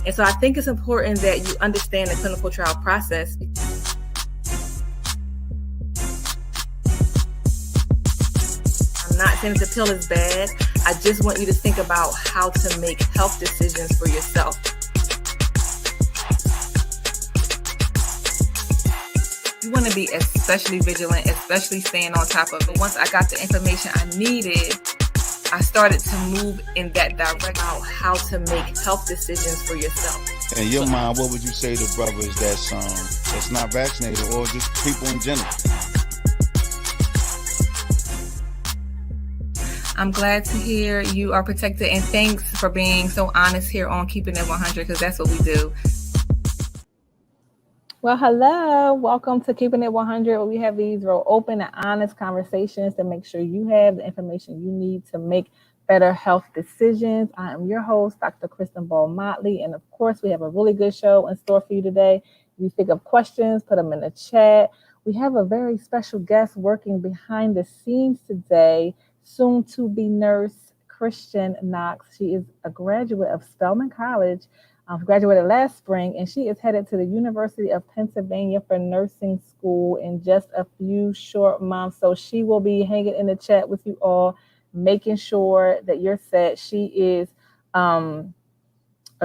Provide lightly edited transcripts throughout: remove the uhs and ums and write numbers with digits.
And so I think it's important that you understand the clinical trial process. I'm not saying the pill is bad. I just want you to think about how to make health decisions for yourself. You want to be especially vigilant, especially staying on top of it. Once I got the information I needed, I started to move in that direction about how to make health decisions for yourself. In your mind, what would you say to brothers that's not vaccinated or just people in general? I'm glad to hear you are protected, and thanks for being so honest here on Keeping It 100, because that's what we do. Well, hello. Welcome to Keeping It 100, where we have these real open and honest conversations to make sure you have the information you need to make better health decisions. I am your host, Dr. Kristin Motley, and of course, we have a really good show in store for you today. If you think of questions, put them in the chat. We have a very special guest working behind the scenes today, soon-to-be nurse Kristin Knox. She is a graduate of Spelman College. Graduated last spring, and she is headed to the University of Pennsylvania for nursing school in just a few short months. So she will be hanging in the chat with you all, making sure that you're set. She is a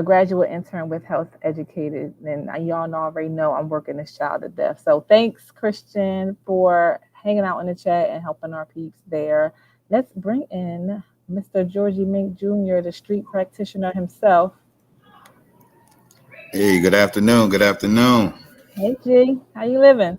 graduate intern with Health Educated, and y'all already know I'm working this child to death. So thanks, Kristin, for hanging out in the chat and helping our peeps there. Let's bring in Mr. Georgie Mink Jr., the street practitioner himself. Hey, good afternoon. Good afternoon. Hey, G. How you living?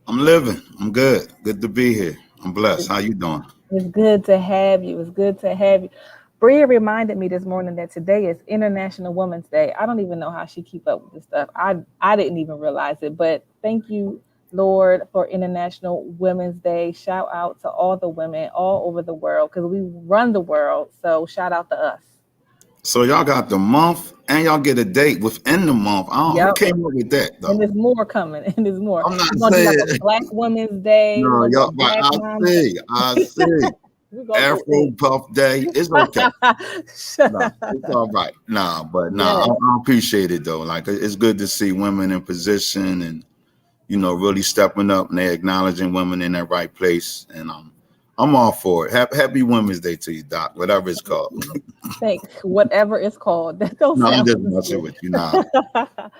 I'm living. I'm good. Good to be here. I'm blessed. How you doing? It's good to have you. It's good to have you. Bria reminded me this morning that today is International Women's Day. I don't even know how she keep up with this stuff. I didn't even realize it, but thank you, Lord, for International Women's Day. Shout out to all the women all over the world, because we run the world. So shout out to us. So y'all got the month and y'all get a date within the month. Who came up with that, though? And there's more coming. And there's more. I'm not saying saying like a Black Women's Day. No, y'all, but I see. Afro Puff Day. It's okay. It's all right. I appreciate it though. Like, it's good to see women in position and, really stepping up, and they're acknowledging women in their right place. And I'm all for it. Happy Women's Day to you, Doc, whatever it's called. Thanks. Whatever it's called. I'm just messing with you. Nah,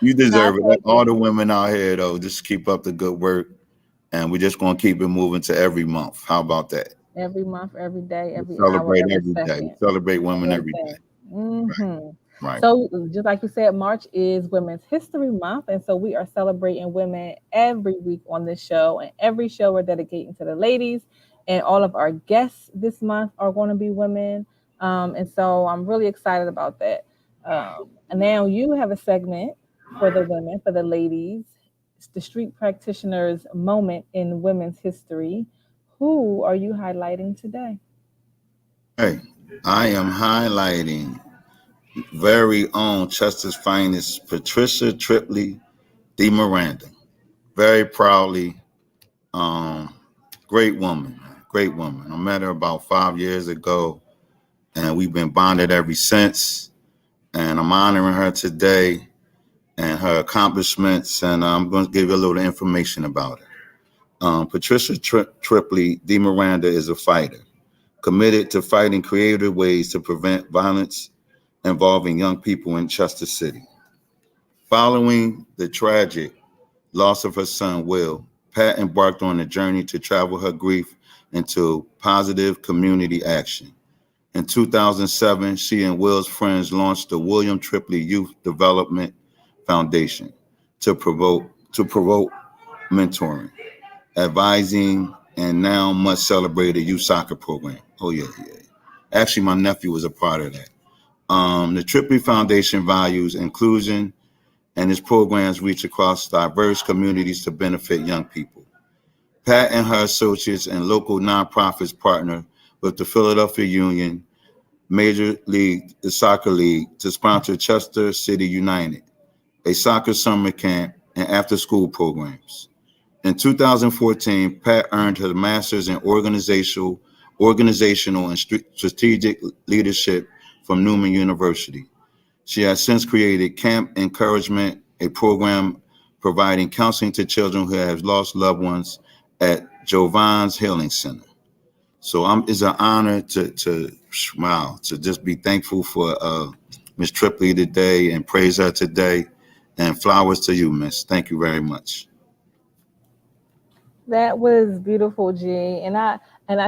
you deserve it. All the women out here, though, just keep up the good work. And we're just going to keep it moving to every month. How about that? Every month, every day, every celebrate hour, every day. We celebrate women every day. Mm-hmm. Right. So just like you said, March is Women's History Month. And so we are celebrating women every week on this show. And every show we're dedicating to the ladies. And all of our guests this month are going to be women. And so I'm really excited about that. And now you have a segment for the women, for the ladies. It's the Street Practitioners Moment in Women's History. Who are you highlighting today? Hey, I am highlighting very own Chester's finest, Patricia Tripley DeMiranda. Very proudly, great woman. Great woman. I met her about 5 years ago, and we've been bonded ever since. And I'm honoring her today and her accomplishments, and I'm going to give you a little information about her. Patricia Tripley DeMiranda is a fighter, committed to fighting creative ways to prevent violence involving young people in Chester City. Following the tragic loss of her son, Will, Pat embarked on a journey to travel her grief into positive community action. In 2007, she and Will's friends launched the William Tripley Youth Development Foundation to promote mentoring, advising, and now much celebrated youth soccer program. Oh yeah. Actually, my nephew was a part of that. The Tripley Foundation values inclusion, and its programs reach across diverse communities to benefit young people. Pat and her associates and local nonprofits partner with the Philadelphia Union, Major League, the Soccer League, to sponsor Chester City United, a soccer summer camp and after-school programs. In 2014, Pat earned her master's in organizational and strategic leadership from Newman University. She has since created Camp Encouragement, a program providing counseling to children who have lost loved ones at Jovan's Healing Center. So it's an honor to just be thankful for Miss Tripley today and praise her today. And flowers to you, Miss. Thank you very much. That was beautiful, G. And I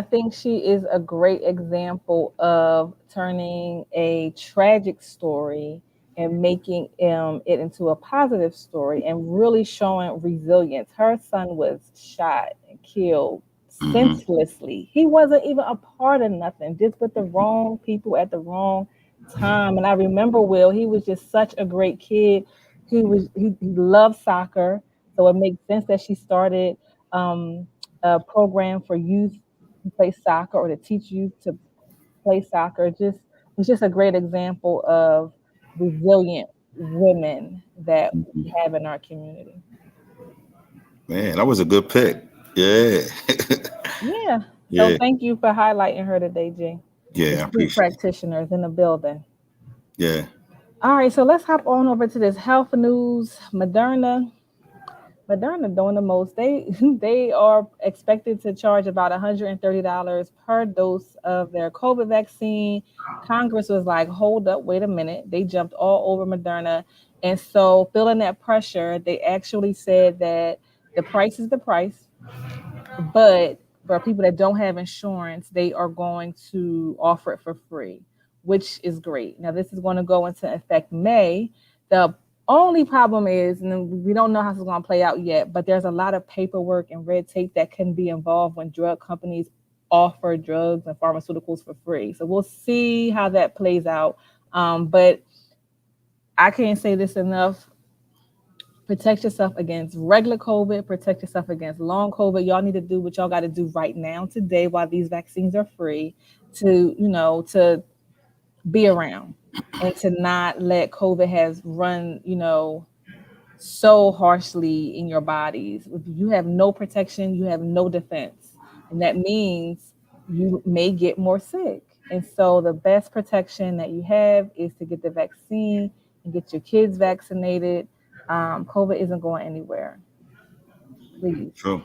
think she is a great example of turning a tragic story and making it into a positive story and really showing resilience. Her son was shot and killed Mm-hmm. senselessly. He wasn't even a part of nothing, just with the wrong people at the wrong time. And I remember Will, he was just such a great kid. He loved soccer. So it makes sense that she started um, a program for youth to play soccer or to teach youth to play soccer. Just it's just a great example of resilient women that we have in our community. Man, that was a good pick. Yeah. Yeah. So Yeah. thank you for highlighting her today, G. The Yeah, I street appreciate it. practitioners in the building. Yeah. All right, so let's hop on over to this health news. Moderna doing the most. They are expected to charge about $130 per dose of their COVID vaccine. Congress was like, hold up, wait a minute. They jumped all over Moderna. And so feeling that pressure, they actually said that the price is the price. But for people that don't have insurance, they are going to offer it for free, which is great. Now, this is going to go into effect May. The only problem is, and we don't know how this is going to play out yet, but there's a lot of paperwork and red tape that can be involved when drug companies offer drugs and pharmaceuticals for free. So we'll see how that plays out. But I can't say this enough. Protect yourself against regular COVID, protect yourself against long COVID. Y'all need to do what y'all got to do right now today while these vaccines are free to be around and to not let COVID has run, so harshly in your bodies. If you have no protection, you have no defense. And that means you may get more sick. And so the best protection that you have is to get the vaccine and get your kids vaccinated. COVID isn't going anywhere. Please. True.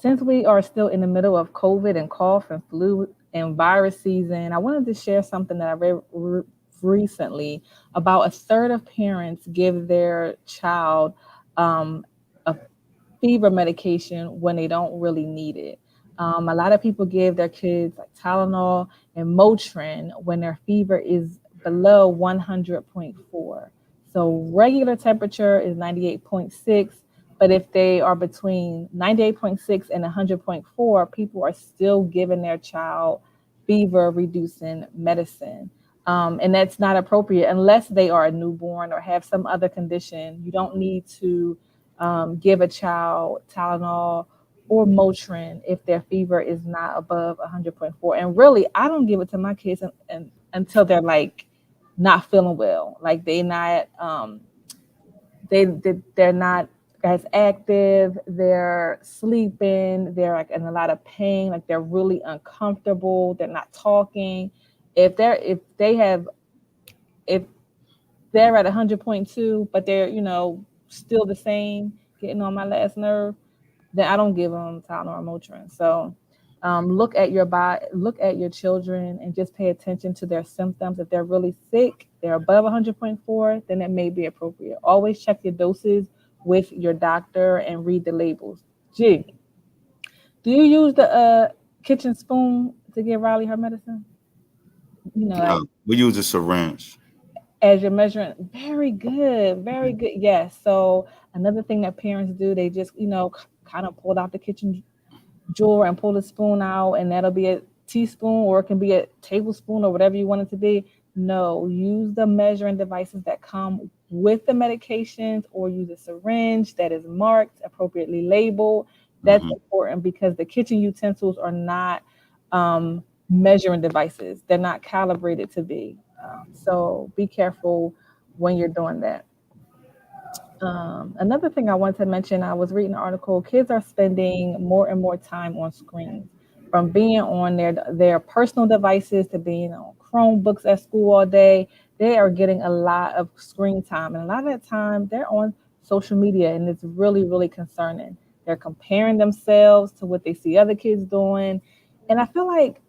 Since we are still in the middle of COVID and cough and flu and virus season, I wanted to share something that I read recently. About a third of parents give their child a fever medication when they don't really need it. A lot of people give their kids like Tylenol and Motrin when their fever is below 100.4. So regular temperature is 98.6, but if they are between 98.6 and 100.4, people are still giving their child fever reducing medicine. And that's not appropriate unless they are a newborn or have some other condition. You don't need to give a child Tylenol or Motrin if their fever is not above 100.4. And really, I don't give it to my kids until they're like not feeling well, like they're not as active, they're sleeping, they're like in a lot of pain, like they're really uncomfortable, they're not talking. If they're at 100.2, but they're still the same, getting on my last nerve, then I don't give them Tylenol or Motrin. So look at your body, look at your children, and just pay attention to their symptoms. If they're really sick, they're above 100.4, then it may be appropriate. Always check your doses with your doctor and read the labels. Gee, do you use the kitchen spoon to give Riley her medicine? Like We use a syringe. as you're measuring. Very good, very good. Yes. So another thing that parents do, they just kind of pull out the kitchen drawer and pull the spoon out, and that'll be a teaspoon or it can be a tablespoon or whatever you want it to be. No, use the measuring devices that come with the medications, or use a syringe that is marked, appropriately labeled. That's Mm-hmm. important because the kitchen utensils are not measuring devices. They're not calibrated to be. So be careful when you're doing that. Another thing I wanted to mention, I was reading an article, kids are spending more and more time on screens, from being on their personal devices to being on Chromebooks at school all day. they are getting a lot of screen time. And a lot of that time they're on social media, and it's really, really concerning. They're comparing themselves to what they see other kids doing. And I feel like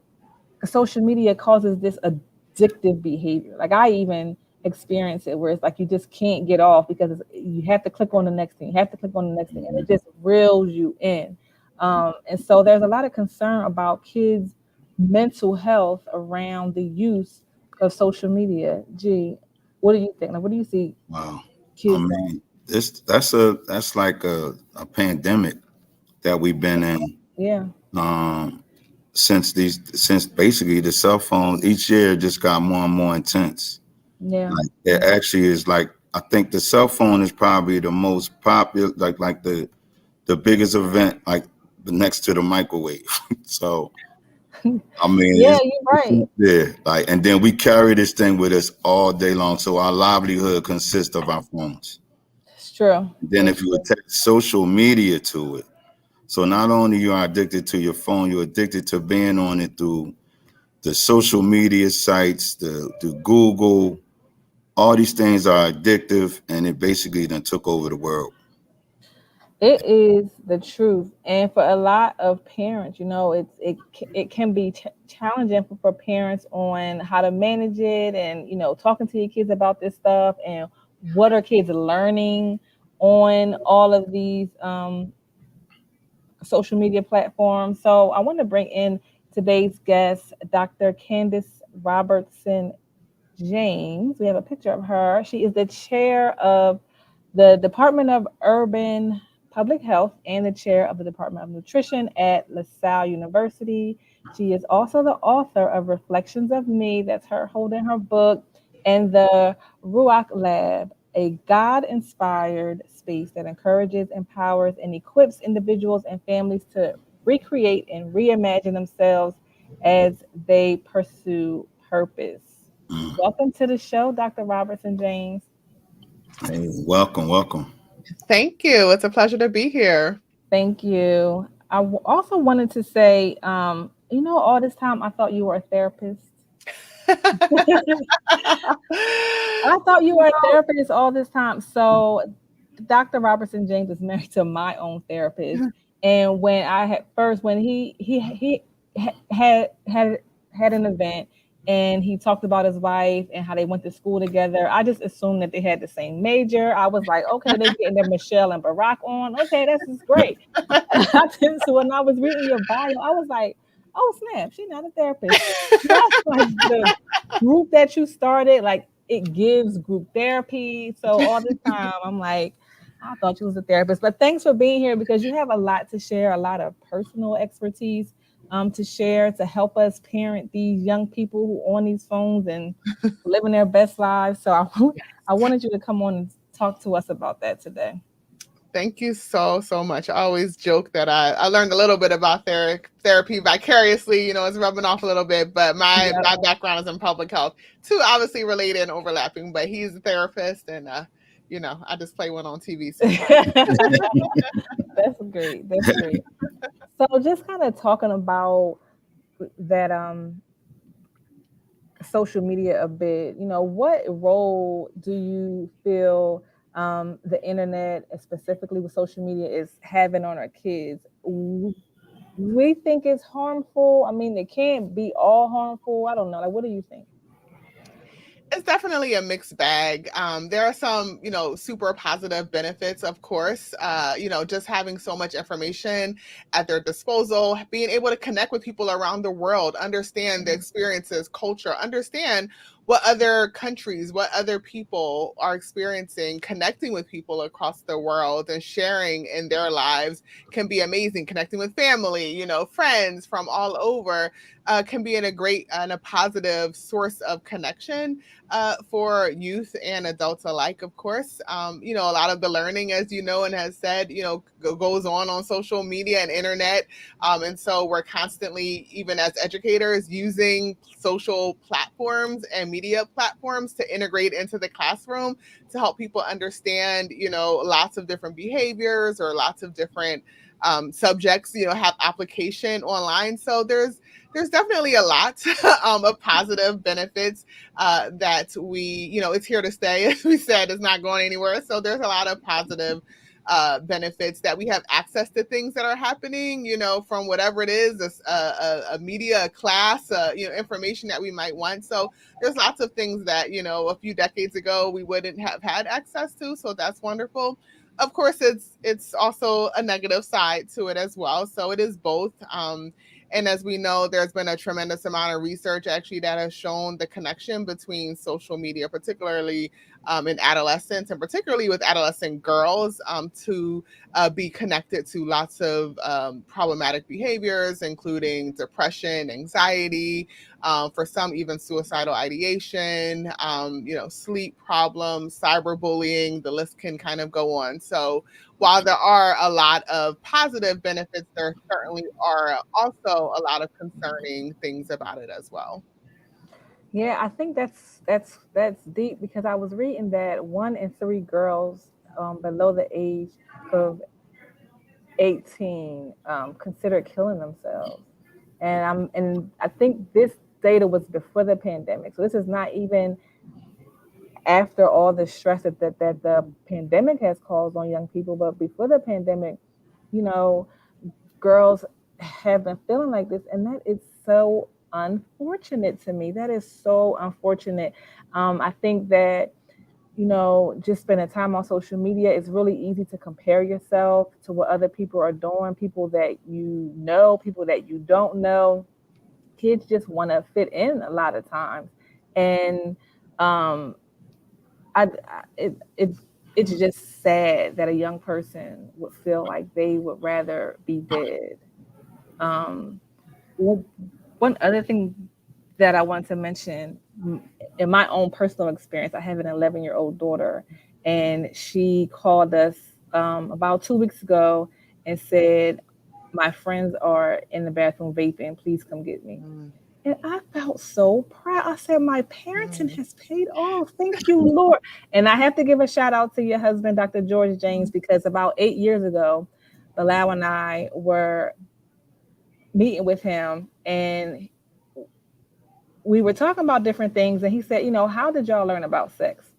social media causes this addictive behavior. Like I even experience it where it's like you just can't get off because you have to click on the next thing, you have to click on the next thing, and it just reels you in. And so there's a lot of concern about kids' mental health around the use of social media. Gee, what do you think? Like, what do you see Wow. I kids doing? mean, that's like a pandemic that we've been in. Yeah, Um, since basically the cell phones each year just got more and more intense. yeah, Like it actually is like I think the cell phone is probably the most popular, like the biggest event, like next to the microwave. So I mean, yeah. You're right. yeah, like, and then we carry this thing with us all day long. So our livelihood consists of our phones. It's true. Then It's if you true. attach social media to it, so not only you are addicted to your phone, you're addicted to being on it through the social media sites, the Google. All these things are addictive, and it basically then took over the world. It is the truth, and for a lot of parents, it can be challenging for parents on how to manage it, and talking to your kids about this stuff, and what are kids learning on all of these social media platforms. So I want to bring in today's guest, Dr. Candace Robertson James. We have a picture of her. She is the chair of the Department of Urban Public Health and the chair of the Department of Nutrition at LaSalle University. She is also the author of Reflections of Me, that's her holding her book, and the Ruach Lab, a God inspired space that encourages, empowers, and equips individuals and families to recreate and reimagine themselves as they pursue purpose. Mm. Welcome to the show, Dr. Robertson-James. Hey, welcome, welcome. Thank you. It's a pleasure to be here. Thank you. Also wanted to say, all this time I thought you were a therapist. I thought you were a therapist all this time. So Dr. Robertson James is married to my own therapist. And when I had first, when he had an event and he talked about his wife and how they went to school together, I just assumed that they had the same major. I was like, okay, they're getting their Michelle and Barack on. Okay, this is great. So when I was reading your bio, I was like, oh snap, she's not a therapist. That's like the group that you started, like it gives group therapy. So all this time I'm like, I thought you was a therapist. But thanks for being here because you have a lot to share, a lot of personal expertise to share to help us parent these young people who on these phones and living their best lives. So I wanted you to come on and talk to us about that today. Thank you so much. I always joke that I learned a little bit about therapy vicariously, it's rubbing off a little bit, but my background is in public health. Two obviously related and overlapping, but he's a therapist and I just play one on TV sometimes. That's great. That's great. So just kind of talking about that social media a bit, what role do you feel the internet, specifically with social media, is having on our kids? We think it's harmful. I mean, it can't be all harmful. I don't know. Like, what do you think? It's definitely a mixed bag. There are some, super positive benefits, of course. Just having so much information at their disposal, being able to connect with people around the world, understand the experiences, culture, understand what other countries, what other people are experiencing, connecting with people across the world and sharing in their lives can be amazing. Connecting with family, friends from all over can be a great and a positive source of connection for youth and adults alike, of course. A lot of the learning, as you know and has said, goes on social media and internet. And so we're constantly, even as educators, using social platforms and media platforms to integrate into the classroom to help people understand, lots of different behaviors or lots of different subjects, have application online. So there's there's definitely a lot of positive benefits that it's here to stay. As we said, it's not going anywhere. So there's a lot of positive benefits that we have access to things that are happening, from whatever it is, a media, a class, information that we might want. So there's lots of things that, a few decades ago we wouldn't have had access to. So that's wonderful. Of course, it's also a negative side to it as well. So it is both. And as we know, there's been a tremendous amount of research actually that has shown the connection between social media, particularly in adolescence, and particularly with adolescent girls, to be connected to lots of problematic behaviors, including depression, anxiety, for some even suicidal ideation, sleep problems, cyberbullying. The list can kind of go on. So while there are a lot of positive benefits, there certainly are also a lot of concerning things about it as well. Yeah, I think that's deep because I was reading that 1 in 3 girls below the age of 18 consider killing themselves, and I think this data was before the pandemic, so this is not even after all the stress that the pandemic has caused on young people, but before the pandemic, you know, girls have been feeling like this, and that is so unfortunate to me. That is so unfortunate. I think that just spending time on social media, it's really easy to compare yourself to what other people are doing, people that you know, people that you don't know. Kids just want to fit in a lot of times, and um, it it's just sad that a young person would feel like they would rather be dead. Um, One other thing that I want to mention, in my own personal experience, I have an 11-year-old daughter, and she called us about 2 weeks ago and said, "My friends are in the bathroom vaping. Please come get me." Mm. And I felt so proud. I said, "My parenting has paid off. Thank you, Lord." And I have to give a shout out to your husband, Dr. George James, because about 8 years ago, Bilal and I were meeting with him, and we were talking about different things, and he said, "How did y'all learn about sex?"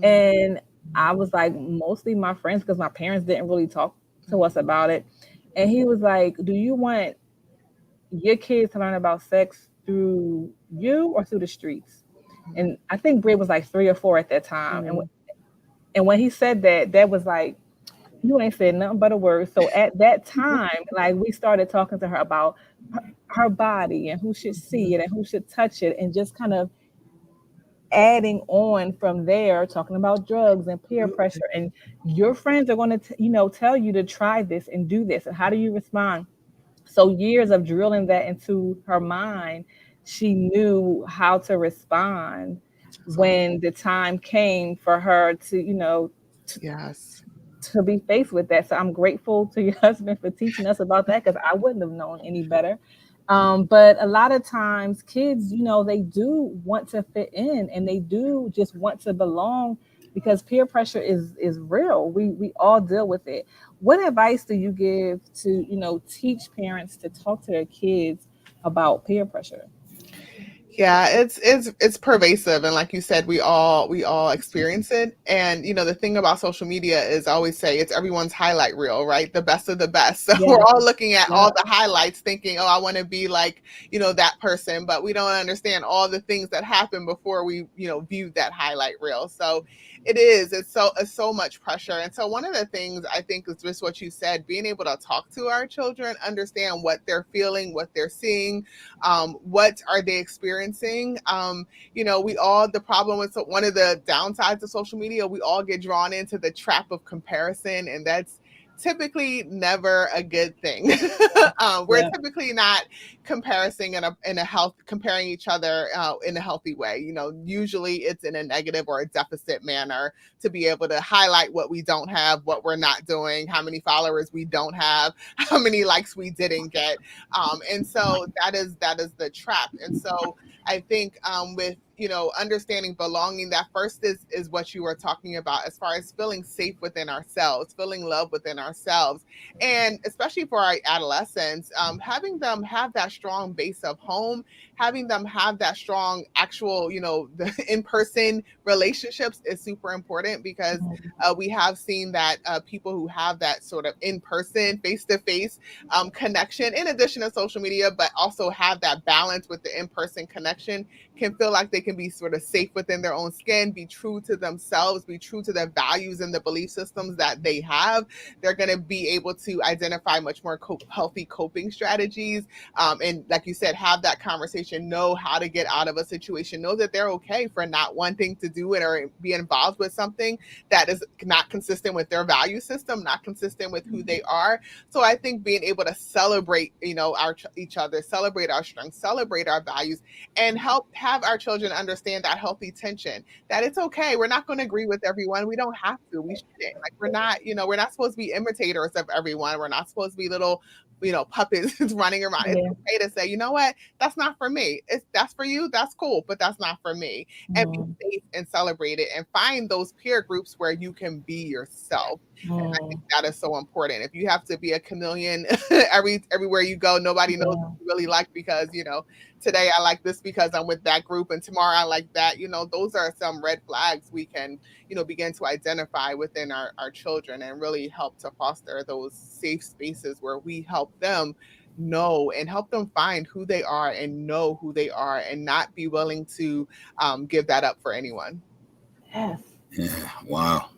And I was like, "Mostly my friends, because my parents didn't really talk to us about it." And he was like, "Do you want your kids to learn about sex through you or through the streets?" And I think Bray was like 3 or 4 at that time. And when he said that, that was like, you ain't said nothing but a word. So at that time, like, we started talking to her about her body and who should see it and who should touch it, and just kind of adding on from there, talking about drugs and peer pressure. And your friends are going to, tell you to try this and do this. And how do you respond? So years of drilling that into her mind, she knew how to respond when the time came for her to, Yes. to be faced with that. So I'm grateful to your husband for teaching us about that, because I wouldn't have known any better. But a lot of times kids, they do want to fit in, and they do just want to belong, because peer pressure is real. We all deal with it. What advice do you give to, teach parents to talk to their kids about peer pressure? Yeah, it's pervasive, and like you said, we all experience it. And the thing about social media is, I always say, it's everyone's highlight reel, right? The best of the best. So Yeah. we're all looking at all Yeah. the highlights, thinking, "Oh, I want to be like that person," but we don't understand all the things that happen before we view that highlight reel. So it's so much pressure. And so one of the things I think is just what you said, being able to talk to our children, understand what they're feeling, what they're seeing, what are they experiencing. We all, the problem with, one of the downsides of social media, we all get drawn into the trap of comparison, and that's typically never a good thing. We're Yeah. typically not comparing each other in a healthy way. Usually it's in a negative or a deficit manner, to be able to highlight what we don't have, what we're not doing, how many followers we don't have, how many likes we didn't get. And so that is the trap. And so I think with understanding belonging, that first is what you were talking about, as far as feeling safe within ourselves, feeling love within ourselves. And especially for our adolescents, having them have that strong base of home, having them have that strong actual, the in-person relationships is super important, because we have seen that people who have that sort of in-person, face-to-face connection, in addition to social media, but also have that balance with the in-person connection, can feel like they can be sort of safe within their own skin, be true to themselves, be true to their values and the belief systems that they have. They're going to be able to identify much more healthy coping strategies. And like you said, have that conversation, know how to get out of a situation, know that they're okay for not wanting to do it or be involved with something that is not consistent with their value system, not consistent with who they are. So I think being able to celebrate, each other, celebrate our strengths, celebrate our values, and have our children understand that healthy tension, that it's okay. We're not going to agree with everyone. We don't have to. We shouldn't. Like, we're not supposed to be imitators of everyone. We're not supposed to be little, puppets running around. Yeah. It's okay to say, you know what, that's not for me. That's for you. That's cool, but that's not for me. And be safe and celebrate it, and find those peer groups where you can be yourself. And I think that is so important. If you have to be a chameleon everywhere you go, nobody knows what you really like, because, today I like this because I'm with that group, and tomorrow I like that. Those are some red flags we can, begin to identify within our children, and really help to foster those safe spaces where we help them know and help them find who they are and know who they are, and not be willing to give that up for anyone. Yes. Yeah. Wow.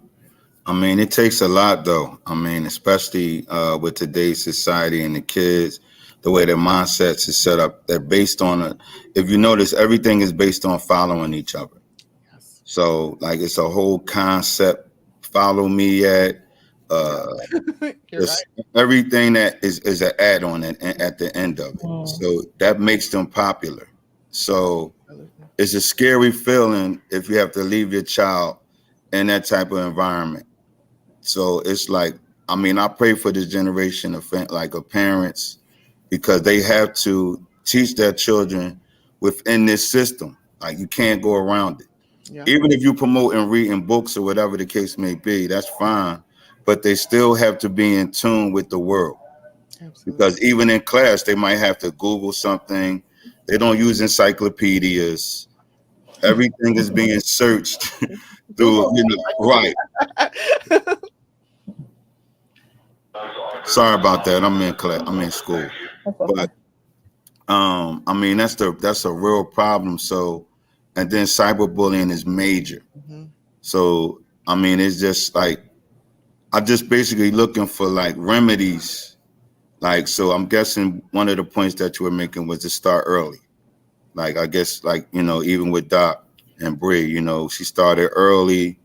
I mean, it takes a lot, though. I mean, especially with today's society and the kids, the way their mindsets is set up, they're based on if you notice, everything is based on following each other. Yes. So, like, it's a whole concept. Follow me at. You're right. Everything that is an add-on at the end of it. So that makes them popular. So it's a scary feeling if you have to leave your child in that type of environment. So it's like, I mean, I pray for this generation of parents, because they have to teach their children within this system. Like, you can't go around it. Yeah. Even if you promote and reading books or whatever the case may be, that's fine. But they still have to be in tune with the world. Absolutely. Because even in class, they might have to Google something. They don't use encyclopedias. Everything is being searched through, right. Sorry about that. I'm in class. I'm in school. But I mean, that's a real problem. So, and then cyberbullying is major. Mm-hmm. So, I mean, it's just like, I'm just basically looking for like remedies. Like, so I'm guessing one of the points that you were making was to start early. Like, I guess, like, even with Doc and Bree, she started early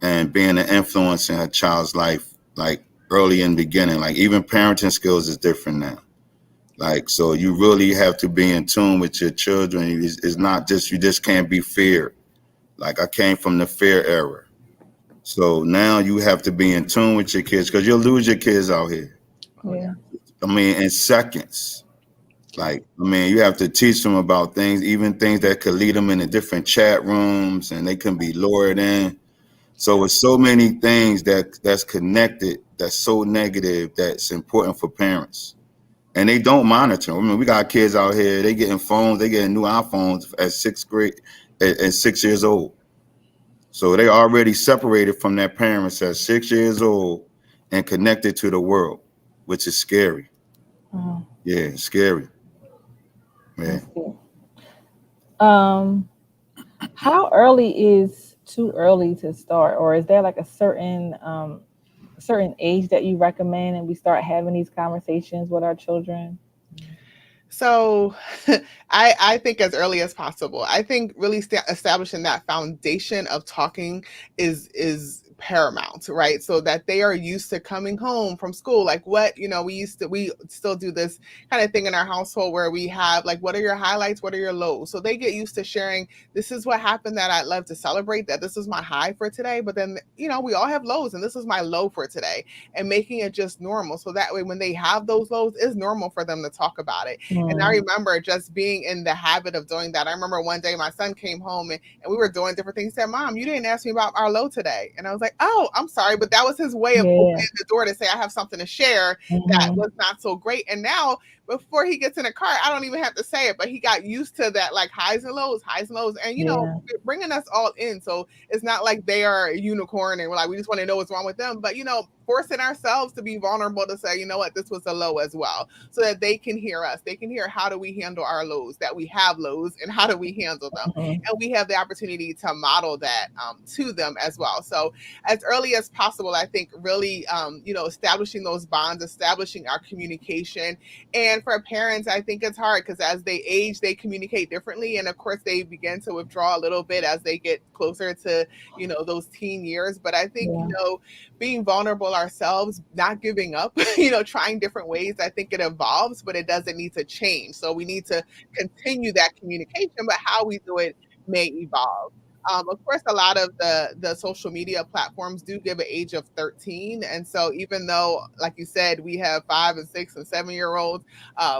and being an influence in her child's life, like early in the beginning. Like, even parenting skills is different now. Like, so you really have to be in tune with your children. It's not just, you just can't be feared. Like, I came from the fear era. So now you have to be in tune with your kids, because you'll lose your kids out here. Yeah. I mean, in seconds. Like, I mean, you have to teach them about things, even things that could lead them into different chat rooms, and they can be lured in. So it's so many things that's connected, that's so negative, that's important for parents. And they don't monitor. I mean, we got kids out here, they getting phones, they getting new iPhones at 6th grade, at 6 years old. So they already separated from their parents at 6 years old and connected to the world, which is scary. Uh-huh. Yeah, it's scary. Yeah. How early is too early to start, or is there like a certain age that you recommend and we start having these conversations with our children? So I think as early as possible. I think really establishing that foundation of talking is paramount, right? So that they are used to coming home from school. Like what, we still do this kind of thing in our household where we have like, what are your highlights? What are your lows? So they get used to sharing, this is what happened that I'd love to celebrate, that this is my high for today. But then, we all have lows and this is my low for today, and making it just normal. So that way, when they have those lows, it's normal for them to talk about it. And I remember just being in the habit of doing that. I remember one day my son came home and we were doing different things. He said, Mom, you didn't ask me about our low today. And I was like, oh, I'm sorry. But that was his way of opening the door to say, I have something to share that was not so great. And now, before he gets in a car, I don't even have to say it, but he got used to that, like highs and lows. And, bringing us all in. So it's not like they are a unicorn and we're like, we just want to know what's wrong with them. But, forcing ourselves to be vulnerable to say, you know what, this was a low as well, so that they can hear us. They can hear, how do we handle our lows, that we have lows, and how do we handle them? And we have the opportunity to model that to them as well. So as early as possible, I think really, establishing those bonds, establishing our communication. And for parents, I think it's hard because as they age, they communicate differently. And of course, they begin to withdraw a little bit as they get closer to, those teen years. But I think, being vulnerable ourselves, not giving up, trying different ways. I think it evolves, but it doesn't need to change. So we need to continue that communication, but how we do it may evolve. Of course, a lot of the social media platforms do give an age of 13. And so even though, like you said, we have 5 and 6 and 7-year-olds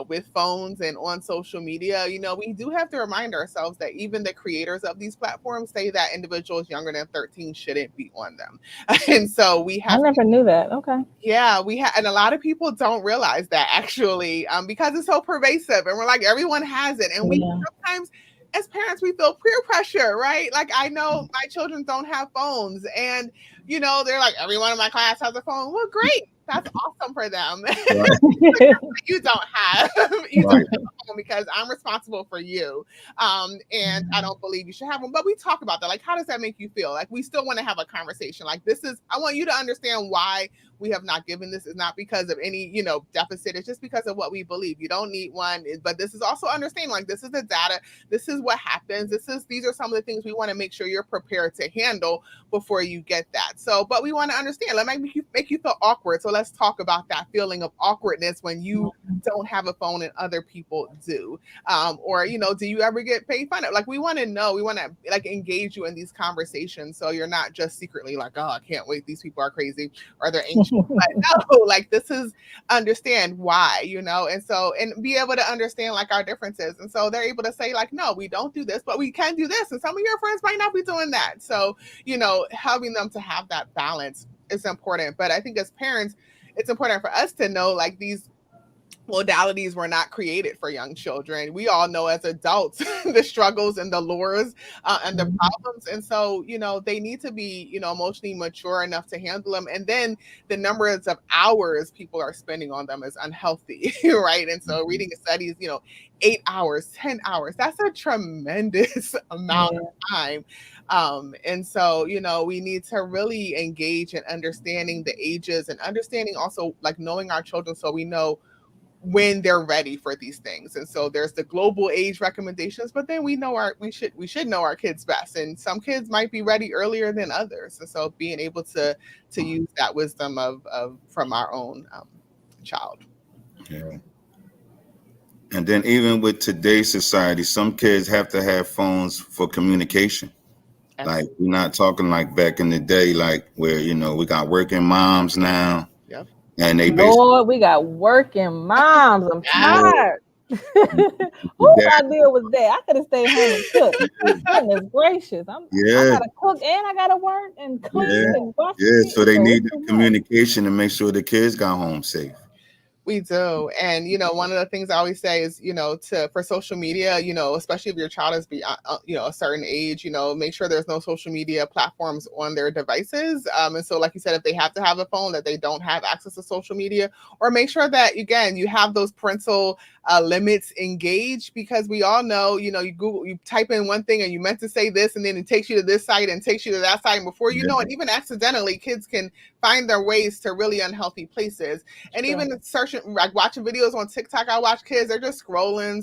with phones and on social media, we do have to remind ourselves that even the creators of these platforms say that individuals younger than 13 shouldn't be on them. And so we have— I never knew that. Okay. Yeah, and a lot of people don't realize that actually, because it's so pervasive and we're like, everyone has it. And we sometimes, as parents, we feel peer pressure, right? Like, I know my children don't have phones and, they're like, everyone in my class has a phone. Well, great. That's awesome for them. Right. You don't have a phone because I'm responsible for you. And I don't believe you should have one. But we talk about that. Like, how does that make you feel? Like, we still want to have a conversation. Like, I want you to understand why we have not given this. Is not because of any, deficit. It's just because of what we believe. You don't need one. But this is also understanding, like, this is the data. This is what happens. These are some of the things we want to make sure you're prepared to handle before you get that. So, but we want to understand. Let me make you feel awkward. So let's talk about that feeling of awkwardness when you don't have a phone and other people do. Or, do you ever get made fun of? Like, we want to know, we want to like engage you in these conversations. So you're not just secretly like, oh, I can't wait, these people are crazy or they're anxious. But no, like, this is understand why, and so, and be able to understand like our differences. And so they're able to say like, no, we don't do this, but we can do this. And some of your friends might not be doing that. So, helping them to have that balance is important. But I think as parents, it's important for us to know like these modalities were not created for young children. We all know as adults the struggles and the lures and the problems. And so, they need to be, emotionally mature enough to handle them. And then the numbers of hours people are spending on them is unhealthy, right? And so reading studies, 8 hours, 10 hours, that's a tremendous amount of time. And so, we need to really engage in understanding the ages and understanding also like knowing our children so we know when they're ready for these things. And so there's the global age recommendations, but then we know we should know our kids best. And some kids might be ready earlier than others. And so being able to use that wisdom of from our own child. Yeah. And then even with today's society, some kids have to have phones for communication. Absolutely. Like, we're not talking like back in the day, like where, we got working moms now. Yep. And they Lord, we got working moms. I'm tired. Whose idea was that? I could have stayed home and cooked. Goodness gracious. I gotta cook and I gotta work and clean and wash. Yeah, so they need the communication to make sure the kids got home safe. We do. And, one of the things I always say is, for social media, especially if your child is beyond, a certain age, make sure there's no social media platforms on their devices. And so, like you said, if they have to have a phone, that they don't have access to social media, or make sure that, again, you have those parental limits engage, because we all know, you type in one thing and you meant to say this, and then it takes you to this site and takes you to that site. And before you know it, even accidentally, kids can find their ways to really unhealthy places. And even searching, like watching videos on TikTok, I watch kids, they're just scrolling.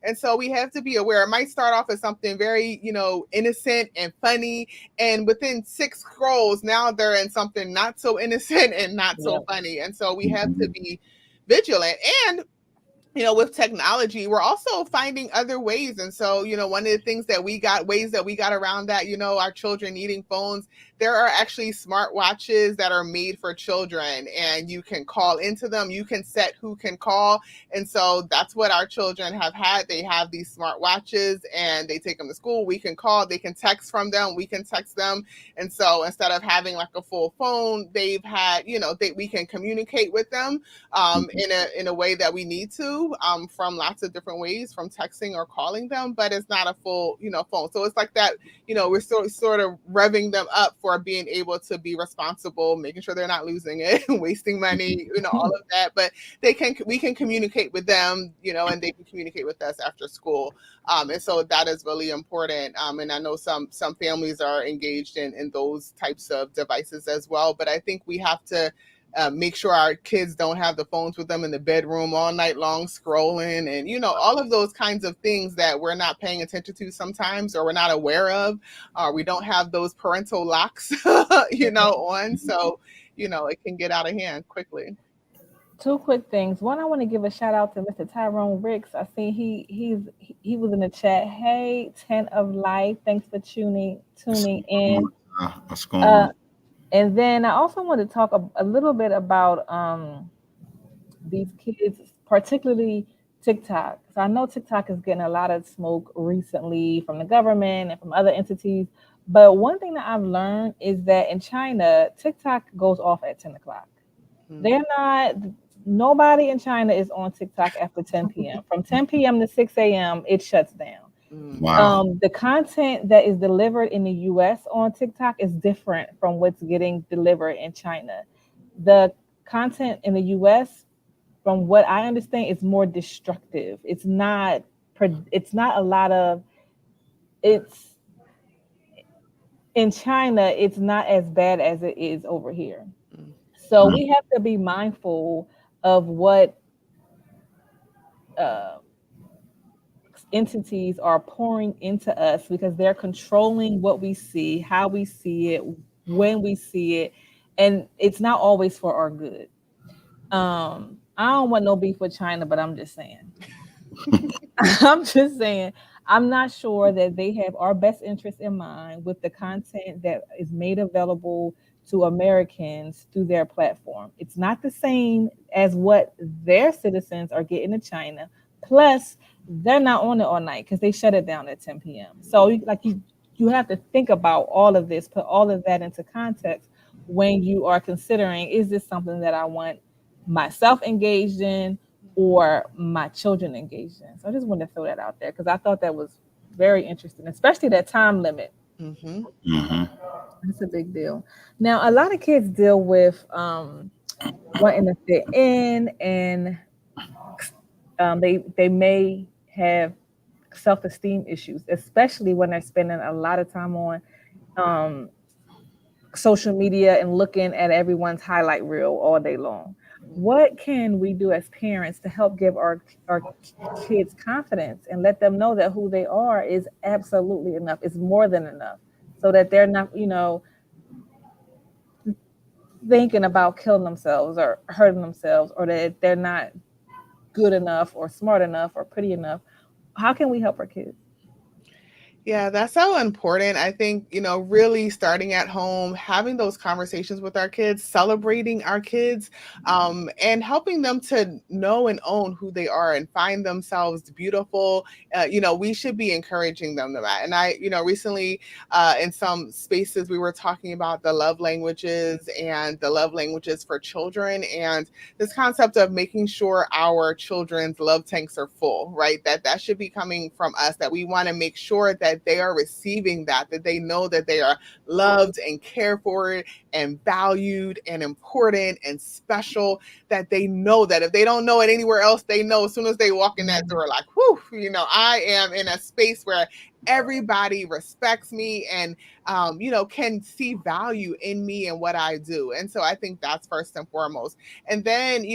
And so we have to be aware. It might start off as something very, innocent and funny. And within 6 scrolls, now they're in something not so innocent and not so funny. And so we have to be vigilant. And with technology, we're also finding other ways. And so, one of the ways that we got around that, our children needing phones, there are actually smartwatches that are made for children, and you can call into them. You can set who can call. And so that's what our children have had. They have these smartwatches and they take them to school. We can call, they can text from them. We can text them. And so instead of having like a full phone, they've had, we can communicate with them in a way that we need to, from lots of different ways, from texting or calling them, but it's not a full, phone. So it's like that, we're still sort of revving them up for being able to be responsible, making sure they're not losing it, wasting money, all of that. But we can communicate with them, and they can communicate with us after school. And so that is really important. And I know some families are engaged in those types of devices as well. But I think we have to make sure our kids don't have the phones with them in the bedroom all night long scrolling, and all of those kinds of things that we're not paying attention to sometimes, or we're not aware of, or we don't have those parental locks on, so it can get out of hand quickly. 2 quick things. One, I want to give a shout out to Mr. Tyrone Ricks. I see he was in the chat. Hey, 10 of Life, thanks for tuning in. What's going on? And then I also want to talk a little bit about these kids, particularly TikTok. So I know TikTok is getting a lot of smoke recently from the government and from other entities. But one thing that I've learned is that in China, TikTok goes off at 10 o'clock. Nobody in China is on TikTok after 10 p.m. From 10 p.m. to 6 a.m., it shuts down. Wow. The content that is delivered in the US on TikTok is different from what's getting delivered in China. The content in the US, from what I understand, is more destructive. It's not a lot of, in China, it's not as bad as it is over here. So we have to be mindful of what entities are pouring into us, because they're controlling what we see, how we see it, when we see it, and it's not always for our good. I don't want no beef with China, but I'm just saying. I'm not sure that they have our best interest in mind with the content that is made available to Americans through their platform. It's not the same as what their citizens are getting in China. Plus, they're not on it all night because they shut it down at 10 p.m. So you have to think about all of this, put all of that into context when you are considering, is this something that I want myself engaged in or my children engaged in? So I just wanted to throw that out there because I thought that was very interesting, especially that time limit. That's a big deal. Now, a lot of kids deal with wanting to fit in, and they may have self-esteem issues, especially when they're spending a lot of time on social media and looking at everyone's highlight reel all day long. What can we do as parents to help give our kids confidence and let them know that who they are is absolutely enough, is more than enough, so that they're not, thinking about killing themselves or hurting themselves, or that they're not good enough or smart enough or pretty enough? How can we help our kids? Yeah, that's so important. I think, really starting at home, having those conversations with our kids, celebrating our kids, and helping them to know and own who they are and find themselves beautiful. We should be encouraging them to that. And I, recently in some spaces, we were talking about the love languages and the love languages for children, and this concept of making sure our children's love tanks are full, right? That should be coming from us, that we want to make sure that that they are receiving that they know that they are loved and cared for and valued and important and special, that they know that if they don't know it anywhere else, they know as soon as they walk in that door, like, whew, I am in a space where everybody respects me and can see value in me and what I do. And so I think that's first and foremost. And then,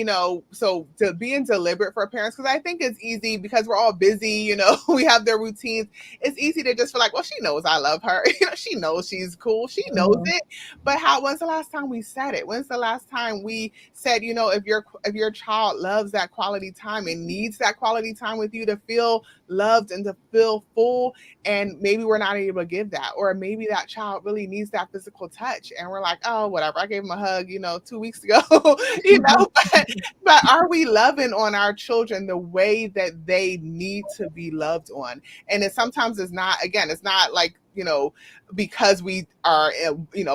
so to being deliberate for parents, because I think it's easy because we're all busy, we have their routines. It's easy to just feel like, well, she knows I love her. She knows she's cool. She knows it. But when's the last time we said it? When's the last time we said, if your child loves that quality time and needs that quality time with you to feel loved and to feel full, and maybe we're not able to give that, or maybe that child really needs that physical touch and we're like, oh, whatever, I gave him a hug 2 weeks ago. But are we loving on our children the way that they need to be loved on? And sometimes it's not like because we are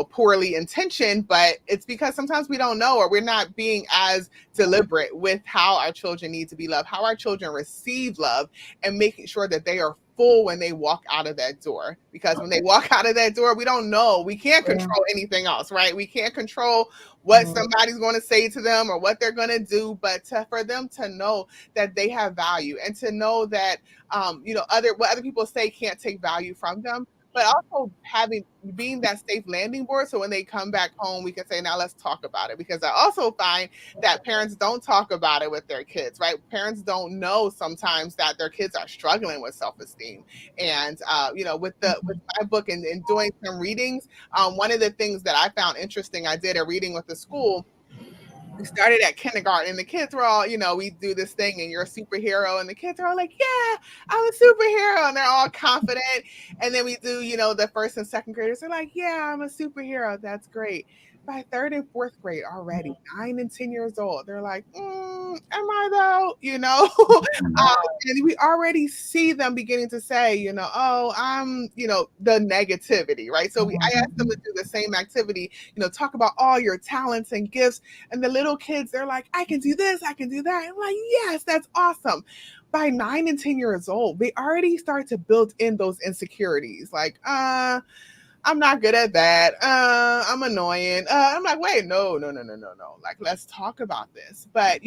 poorly intentioned, but it's because sometimes we don't know, or we're not being as deliberate with how our children need to be loved, how our children receive love, and making sure that they are full when they walk out of that door. Because when they walk out of that door, we don't know, we can't control anything else, right? We can't control what somebody's going to say to them or what they're going to do, but for them to know that they have value, and to know that what other people say can't take value from them, but also being that safe landing board. So when they come back home, we can say, now let's talk about it. Because I also find that parents don't talk about it with their kids, right? Parents don't know sometimes that their kids are struggling with self-esteem. And, with my book and doing some readings, one of the things that I found interesting, I did a reading with the school. We started at kindergarten and the kids were all, we do this thing and you're a superhero, and the kids are all like, yeah, I'm a superhero. And they're all confident. And then we do, the first and second graders are like, yeah, I'm a superhero. That's great. By third and fourth grade already, 9 and 10 years old, they're like, am I though? And we already see them beginning to say, oh, I'm, the negativity, right? So I asked them to do the same activity, talk about all your talents and gifts. And the little kids, they're like, I can do this, I can do that. I'm like, yes, that's awesome. By 9 and 10 years old, they already start to build in those insecurities. Like, I'm not good at that. I'm annoying. I'm like, wait, no. Like, let's talk about this. But,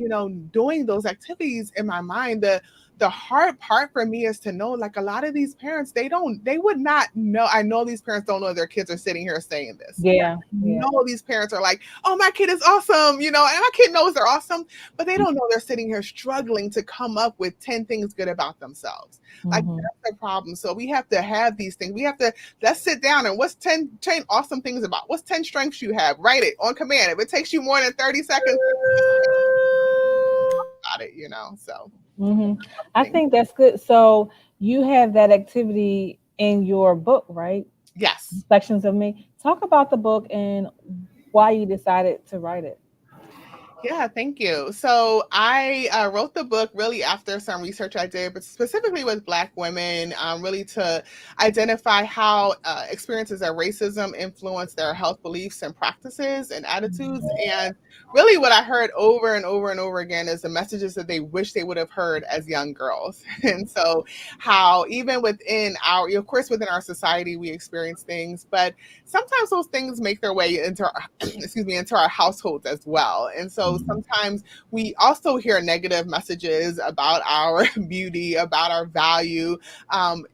doing those activities, in my mind, the hard part for me is to know, like, a lot of these parents, they would not know. I know these parents don't know their kids are sitting here saying this. Yeah. No, these parents are like, oh, my kid is awesome, and my kid knows they're awesome, but they don't know they're sitting here struggling to come up with 10 things good about themselves. Like, that's the problem. So we have to have these things. Let's sit down and what's 10 awesome things about? What's 10 strengths you have? Write it on command. If it takes you more than 30 seconds, about it, so. I think that's good. So you have that activity in your book, right? Yes. Reflections of Me. Talk about the book and why you decided to write it. Yeah, thank you. So I wrote the book really after some research I did, but specifically with Black women, really to identify how experiences of racism influence their health beliefs and practices and attitudes. And really what I heard over and over and over again is the messages that they wish they would have heard as young girls. And so how even within within our society, we experience things, but sometimes those things make their way into our households as well. And so sometimes we also hear negative messages about our beauty, about our value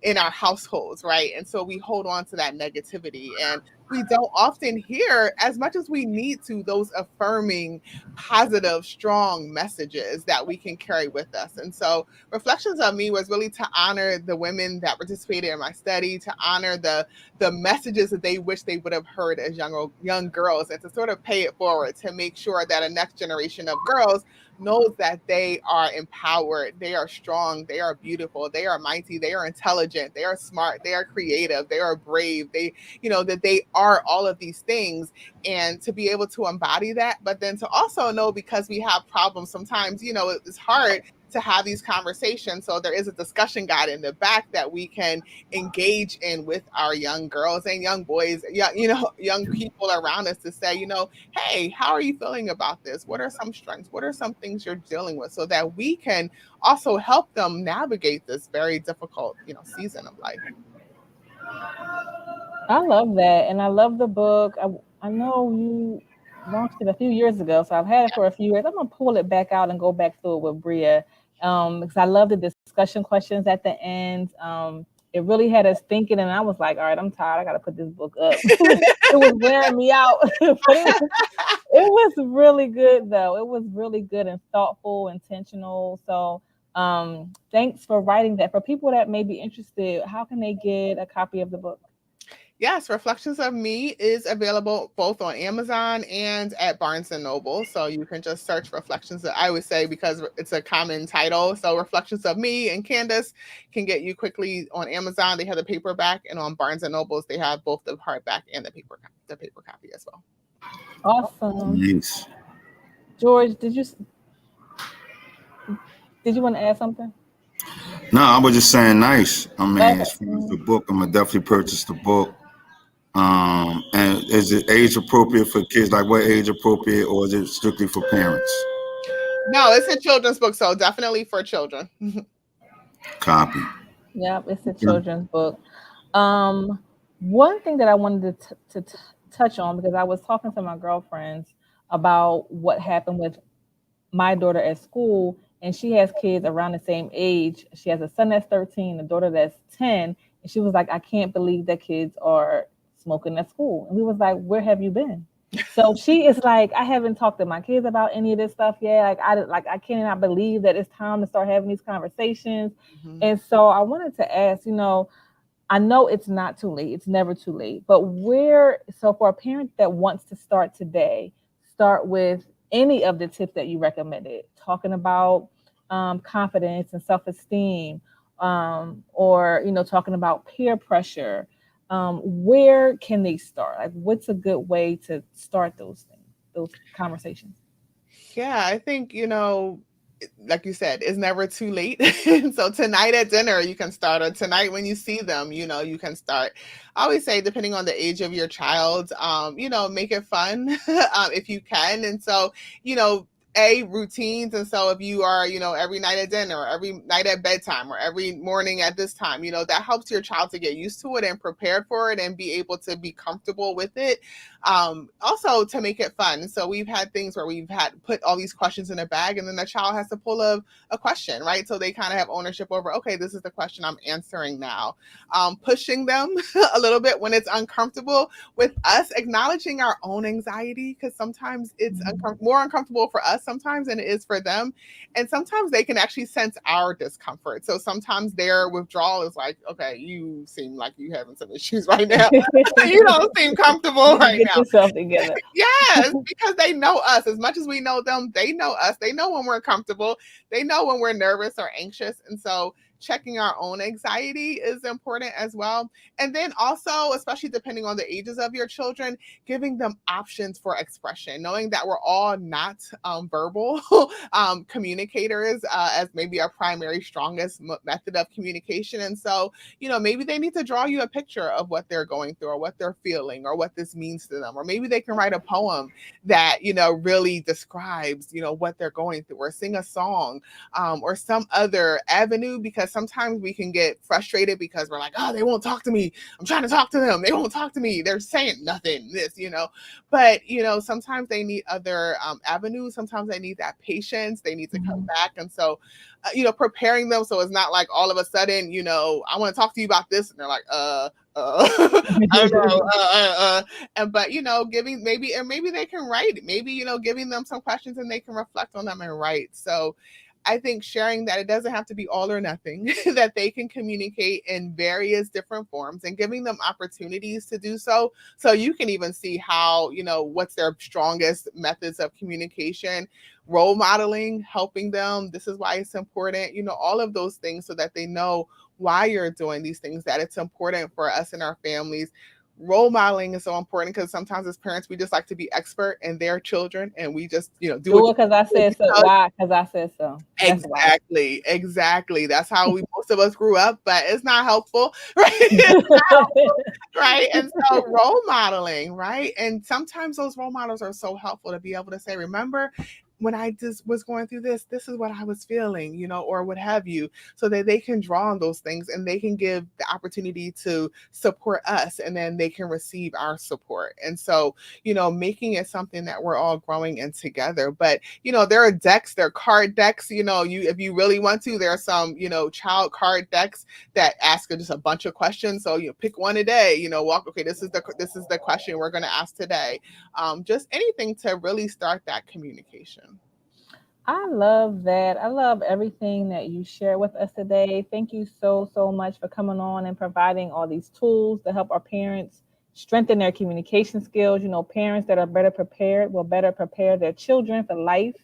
in our households, right? And so we hold on to that negativity, and we don't often hear as much as we need to those affirming, positive, strong messages that we can carry with us. And so Reflections of Me was really to honor the women that participated in my study, to honor the messages that they wish they would have heard as young girls, and to sort of pay it forward to make sure that a next generation of girls knows that they are empowered, they are strong, they are beautiful, they are mighty, they are intelligent, they are smart, they are creative, they are brave, that they are all of these things, and to be able to embody that, but then to also know, because we have problems sometimes, it's hard to have these conversations. So there is a discussion guide in the back that we can engage in with our young girls and young boys, young people around us, to say, hey, how are you feeling about this? What are some strengths? What are some things you're dealing with? So that we can also help them navigate this very difficult, season of life. I love that, and I love the book. I know you launched it a few years ago, so I've had it for a few years. I'm gonna pull it back out and go back through it with Bria, because I love the discussion questions at the end. It really had us thinking, and I was like, all right, I'm tired. I got to put this book up. It was wearing me out, but it was really good though. It was really good and thoughtful, intentional. So thanks for writing that. For people that may be interested, how can they get a copy of the book? Yes, Reflections of Me is available both on Amazon and at Barnes and Noble. So you can just search Reflections. I would say, because it's a common title. So Reflections of Me and Candace can get you quickly on Amazon. They have the paperback, and on Barnes and Nobles they have both the hardback and the paper copy as well. Awesome. Yes. George, did you want to add something? No, I was just saying nice. I mean, Okay. as far as the book, I'm gonna definitely purchase the book. And is it age appropriate for kids? Like what age appropriate, or is it strictly for parents? No, it's a children's book, so definitely for children. Copy. Yep, it's a children's book. One thing that I wanted to touch on, because I was talking to my girlfriends about what happened with my daughter at school, and she has kids around the same age. She has a son that's 13, a daughter that's 10, and she was like, I can't believe that kids are smoking at school. And we was like, where have you been? So she is like, I haven't talked to my kids about any of this stuff yet. I cannot believe that it's time to start having these conversations. Mm-hmm. And so I wanted to ask, I know it's not too late. It's never too late. But so for a parent that wants to start today, start with any of the tips that you recommended, talking about confidence and self-esteem, or, talking about peer pressure. Where can they start? Like, what's a good way to start those conversations? Yeah, I think, like you said, it's never too late. So tonight at dinner, you can start, or tonight when you see them, you can start. I always say, depending on the age of your child, make it fun if you can. And so, routines. And so if you are, every night at dinner, or every night at bedtime, or every morning at this time, that helps your child to get used to it and prepared for it and be able to be comfortable with it. Also to make it fun. So we've had things where we've had put all these questions in a bag, and then the child has to pull a question, right? So they kind of have ownership over, okay, this is the question I'm answering now. Pushing them a little bit when it's uncomfortable with us, acknowledging our own anxiety, because sometimes it's more uncomfortable for us sometimes than it is for them. And sometimes they can actually sense our discomfort. So sometimes their withdrawal is like, okay, you seem like you having some issues right now. You don't seem comfortable right now. Get yourself together. Yes, because they know us as much as we know them. They know us. They know when we're comfortable. They know when we're nervous or anxious. And so checking our own anxiety is important as well. And then also, especially depending on the ages of your children, giving them options for expression, knowing that we're all not verbal communicators as maybe our primary strongest method of communication. And so, maybe they need to draw you a picture of what they're going through, or what they're feeling, or what this means to them. Or maybe they can write a poem that, really describes, what they're going through, or sing a song, or some other avenue, because sometimes we can get frustrated because we're like, oh, they won't talk to me. I'm trying to talk to them. They won't talk to me. They're saying nothing, but, sometimes they need other avenues. Sometimes they need that patience. They need to come back. And so, preparing them. So it's not like all of a sudden, I want to talk to you about this. And they're like, I know, but giving maybe they can write, maybe, giving them some questions and they can reflect on them and write. So I think sharing that it doesn't have to be all or nothing, that they can communicate in various different forms, and giving them opportunities to do so. So you can even see how, what's their strongest methods of communication, role modeling, helping them. This is why it's important, all of those things, so that they know why you're doing these things, that it's important for us and our families. Role modeling is so important, because sometimes as parents, we just like to be expert in their children, and we just, do it because I said so. Why? Because I said so. Exactly. That's how most of us grew up, but it's not helpful, right? Right. And so role modeling, right? And sometimes those role models are so helpful to be able to say, remember, when I just was going through this is what I was feeling, or what have you, so that they can draw on those things and they can give the opportunity to support us, and then they can receive our support. And so, making it something that we're all growing in together. But, there are decks, there are card decks, if you really want to, there are some, child card decks that ask just a bunch of questions. So you pick one a day, okay, this is the question we're going to ask today. Just anything to really start that communication. I love that. I love everything that you share with us today. Thank you so much for coming on and providing all these tools to help our parents strengthen their communication skills. Parents that are better prepared will better prepare their children for life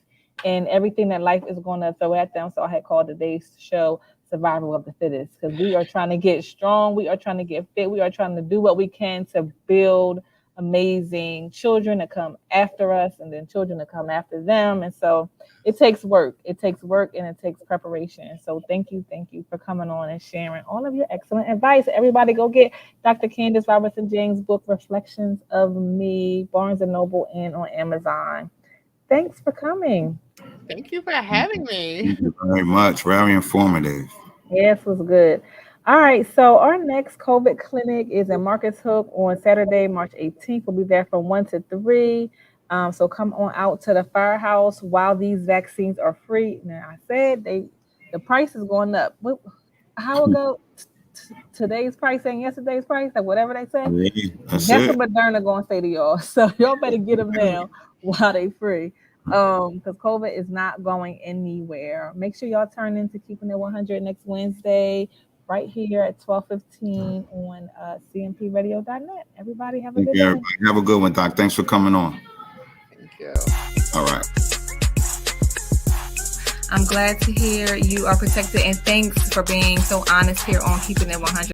and everything that life is going to throw at them. So I had called today's show Survival of the Fittest, because we are trying to get strong. We are trying to get fit. We are trying to do what we can to build amazing children to come after us, and then children to come after them. And so it takes work. It takes work, and it takes preparation. So thank you for coming on and sharing all of your excellent advice. Everybody go get Dr. Candace Robertson-James' book, Reflections of Me, Barnes & Noble, and on Amazon. Thanks for coming. Thank you for having me. Thank you very much. Very informative. Yes, it was good. All right, so our next COVID clinic is in Marcus Hook on Saturday, March 18th. We'll be there from 1 to 3. So come on out to the firehouse while these vaccines are free. Now, I said the price is going up. How it go? Today's price ain't yesterday's price, like whatever they say. That's what Moderna going to say to y'all. So y'all better get them now while they free. Because COVID is not going anywhere. Make sure y'all turn into Keeping It 100 next Wednesday, right here at 12:15 on cmpradio.net. Everybody have a good day. Have a good one, Doc. Thanks for coming on. Thank you. All right. I'm glad to hear you are protected, and thanks for being so honest here on Keeping It 100.